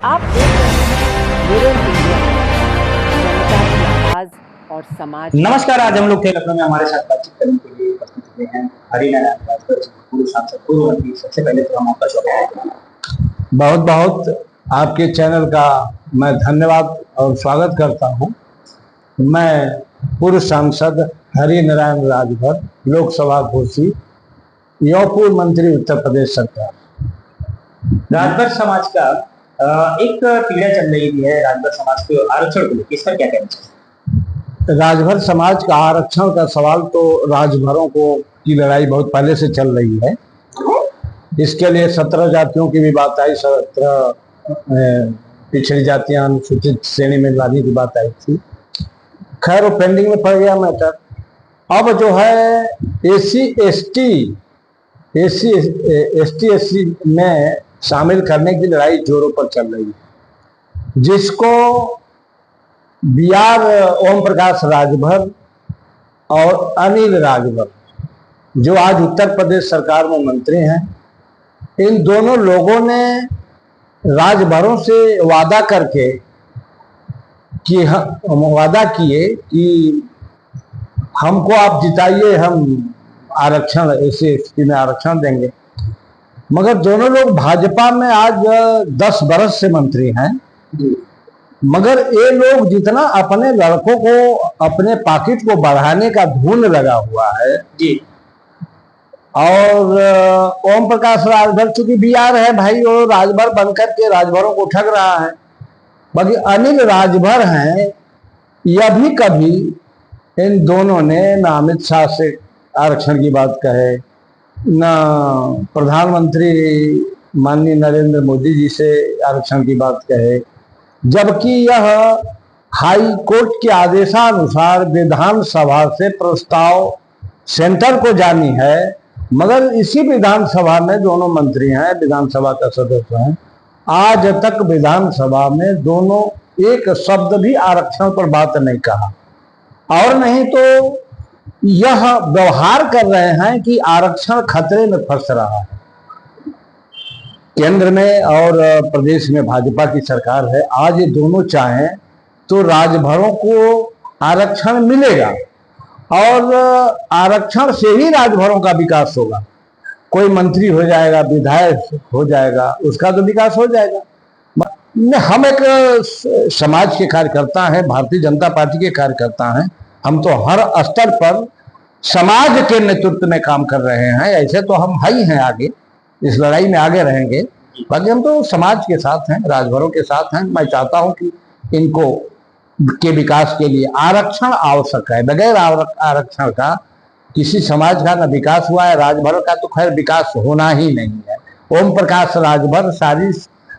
आप देख रहे हैं मिरर इंडिया, जनता की आवाज और समाज। नमस्कार। आज हम लोग थे लखनऊ में, हमारे साथ बातचीत करने के लिए उपस्थित हुए हैं हरिनारायण राजभर, पूर्व सांसद, पूर्व मंत्री। सबसे पहले तो हम आपका स्वागत करते हैं। बहुत बहुत आपके चैनल का मैं धन्यवाद और स्वागत करता हूं। मैं पूर्व सांसद हरिनारायण राजभर, लोकसभा कुर्सी, पूर्व मंत्री, उत्तर प्रदेश सरकार। राजभर समाज का एक पीड़ा चल रही है, राजभर समाज के आरक्षण को लेकर, इस पर क्या कहना चाहिए? राजभर समाज का आरक्षण का सवाल तो राजभरों की लड़ाई बहुत पहले से चल रही है। इसके लिए 17 जातियों की भी बात आई, 17 पिछड़ी जातियां, अनुसूचित श्रेणी में लाने की बात आई थी। खैर वो पेंडिंग में पड़ गया मैटर। अब जो है एससी एसटी में शामिल करने की लड़ाई जोरों पर चल रही है, जिसको BR ओम प्रकाश राजभर और अनिल राजभर, जो आज उत्तर प्रदेश सरकार में मंत्री हैं, इन दोनों लोगों ने राजभरों से वादा करके कि वादा किए कि हमको आप जिताइए, हम आरक्षण SC/ST में आरक्षण देंगे। मगर दोनों लोग भाजपा में आज 10 बरस से मंत्री हैं, मगर ये लोग जितना अपने लड़कों को, अपने पॉकेट को बढ़ाने का धुन लगा हुआ है जी। और ओम प्रकाश राजभर चूंकि BR है भाई, वो राजभर बनकर के राजभरों को ठग रहा है। बाकी अनिल राजभर हैं, यह भी कभी इन दोनों ने ना अमित शाह से आरक्षण की बात कहे, ना प्रधानमंत्री माननीय नरेंद्र मोदी जी से आरक्षण की बात कहे, जबकि यह हाई कोर्ट के आदेशानुसार विधानसभा से प्रस्ताव सेंटर को जानी है। मगर इसी विधानसभा में दोनों मंत्री हैं, विधानसभा का सदस्य हैं, आज तक विधानसभा में दोनों एक शब्द भी आरक्षण पर बात नहीं कहा। और नहीं तो यह व्यवहार कर रहे हैं कि आरक्षण खतरे में फंस रहा है। केंद्र में और प्रदेश में भाजपा की सरकार है। आज ये दोनों चाहें तो राजभरों को आरक्षण मिलेगा और आरक्षण से ही राजभरों का विकास होगा। कोई मंत्री हो जाएगा, विधायक हो जाएगा, उसका तो विकास हो जाएगा। हम एक समाज के कार्यकर्ता हैं, भारतीय जनता पार्टी के कार्यकर्ता हैं। हम तो हर स्तर पर समाज के नेतृत्व में काम कर रहे हैं। ऐसे तो हम ही हैं, आगे इस लड़ाई में आगे रहेंगे। बाकी हम तो समाज के साथ हैं, राजभरों के साथ हैं। मैं चाहता हूं कि इनको के विकास के लिए आरक्षण आवश्यक है। बगैर आरक्षण का किसी समाज का न विकास हुआ है, राजभर का तो खैर विकास होना ही नहीं है। ओम प्रकाश राजभर सारी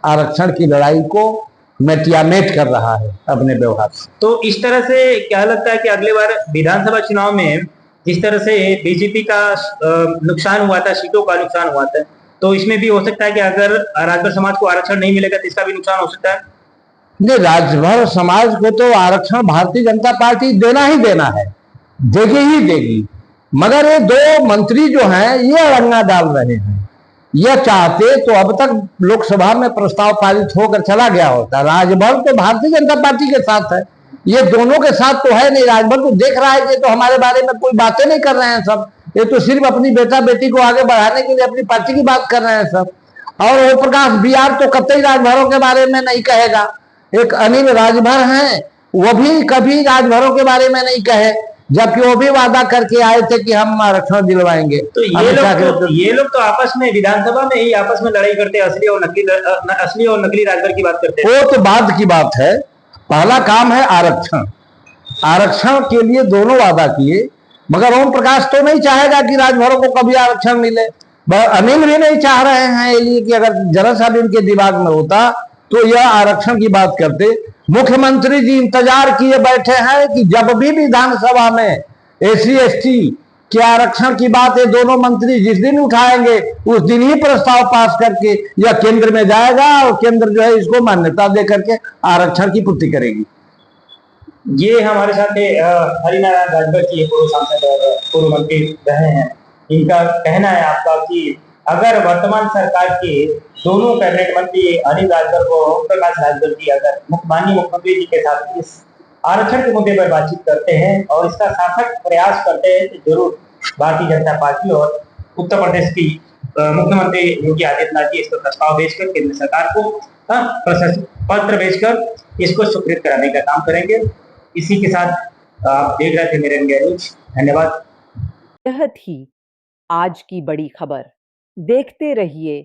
आरक्षण की लड़ाई को मेटियामेट कर रहा है अपने व्यवहार से। तो इस तरह से क्या लगता है कि अगले बार विधानसभा चुनाव में जिस तरह से बीजेपी का नुकसान हुआ था, सीटों का नुकसान हुआ था, तो इसमें भी हो सकता है कि अगर राजभर समाज को आरक्षण नहीं मिलेगा तो इसका भी नुकसान हो सकता है? नहीं, राजभर समाज को तो आरक्षण भारतीय जनता पार्टी देना ही देना है, देगी ही देगी। मगर ये दो मंत्री जो हैं ये अड़ंगा डाल रहे हैं। यह चाहते तो अब तक लोकसभा में प्रस्ताव पारित होकर चला गया होता। राजभर तो भारतीय जनता पार्टी के साथ है, ये दोनों के साथ तो है नहीं। राजभर तो देख रहा है कि तो हमारे बारे में कोई बातें नहीं कर रहे हैं सब, ये तो सिर्फ अपनी बेटा बेटी को आगे बढ़ाने के लिए अपनी पार्टी की बात कर रहे हैं सब। और ओम प्रकाश BR तो कतई राजभरों के बारे में नहीं कहेगा। एक अनिल राजभर हैं, वो भी कभी राजभरों के बारे में नहीं कहे, जबकि वो भी वादा करके आए थे कि हम आरक्षण दिलवाएंगे। तो ये लोग तो आपस में विधानसभा में ही आपस में लड़ाई करते हैं, असली और नकली राजभर की बात करते हैं। वो तो बाद की बात है। पहला काम है आरक्षण। आरक्षण के लिए दोनों वादा किए, मगर ओम प्रकाश तो नहीं चाहेगा कि राजभरों को कभी आरक्षण मिले। अनिल भी नहीं चाह रहे हैं ये कि अगर जरा सा भी इनके दिमाग में होता तो यह आरक्षण की बात करते। मुख्यमंत्री जी इंतजार किए बैठे हैं कि जब भी विधानसभा में SC/ST के आरक्षण की बात है, दोनों मंत्री जिस दिन उठाएंगे उस दिन ही प्रस्ताव पास करके यह केंद्र में जाएगा और केंद्र जो है इसको मान्यता दे करके आरक्षण की पूर्ति करेगी। ये हमारे साथ हरिनारायण राजभर जी, पूर्व सांसद और पूर्व मंत्री रहे हैं। इनका कहना है आपका कि अगर वर्तमान सरकार के दोनों कैबिनेट मंत्री अनिल राजभर व ओम प्रकाश राजभर जी अगर माननीय मुख्यमंत्री जी के साथ इस आरक्षण के मुद्दे पर बातचीत करते हैं और इसका सार्थक प्रयास करते हैं तो जरूर भारतीय जनता पार्टी और उत्तर प्रदेश की मुख्यमंत्री योगी आदित्यनाथ जी इस पर प्रस्ताव भेजकर केंद्र सरकार को पत्र भेजकर इसको स्वीकृत कराने का काम करेंगे। इसी के साथ आप देख रहे थे मेरे इंडिया न्यूज। धन्यवाद। यह थी आज की बड़ी खबर। देखते रहिए